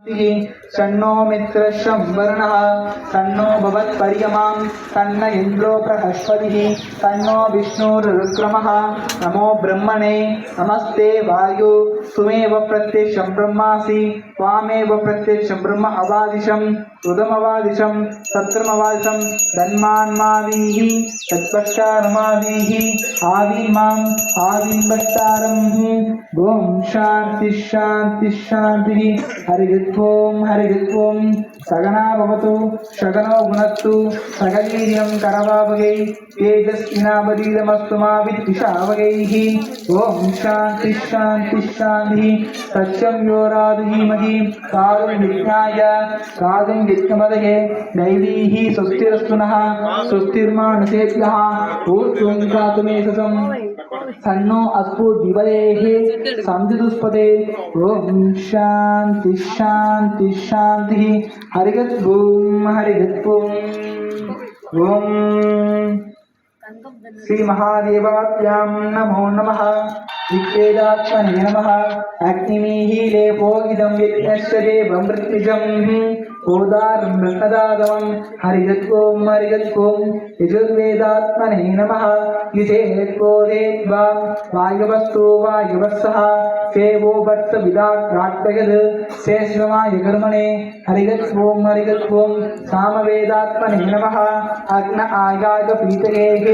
शन्नो मित्रशं वर्णः तन्नो भवत्पर्यमां तन्न इन्द्रो बृहस्पतिः तन्नो विष्णुरुक्रमः नमो ब्रह्मणे नमस्ते वायु त्वमेव प्रत्यक्षं ब्रह्मासि त्वामेव प्रत्यक्षं ब्रह्म अवादिशं रुदमवादिशं सत्रमवादिशं धन्मान्मादीः तत्पश्चान्मादीः आदिमाम् आदिम्बष्टारम् ओम शांति शांति शांति हरिः ओम सगना भवतु शगनो गुणत्तु सगलीर्यं करवावगै तेजस्विनावधीतमस्तु मा विद्विषावगैः ओम शांति शांति शांति सत्यं यो राधीमहि कारुण्यज्ञाय यज्ञमदये दैवीः स्वस्तिरस्तु नः स्वस्तिर्मानुषेभ्यः ऊर्ध्वं गातुमेतसं सन्नो अस्पु दिवदेः संजिदुष्पदे ओम शांति शांति शांति हरिः ओम ओम श्री महादेवाभ्यां नमो नमः विद्येदात्मने नमः अग्निमीहीलेपो इदं यज्ञस्य देवं मृत्युजं ओदारमृतदादवं हरिः ओम यजुर्वेदात्मने नमः युधेत्वोदेत्वा वायवस्तु वायवस्सः सेवो वत्स विदाक्राट्ययद् शेषमाय कर्मणे हरिः ओम सामवेदात्मने नमः अग्न आगाय पीतयेः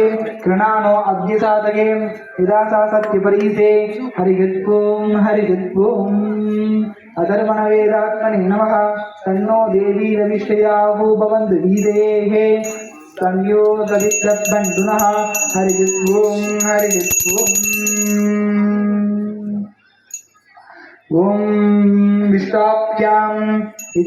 कृणानो अभ्यसातये यदा सा सत्यपरीसे हरिः ओम अधर्वणवेदात्मने नमः तन्नो देवी रविश्रयाहु भवन्तु वीदेः संयो दवित्रबन्धुनः हरिः ओम विष्टाभ्यां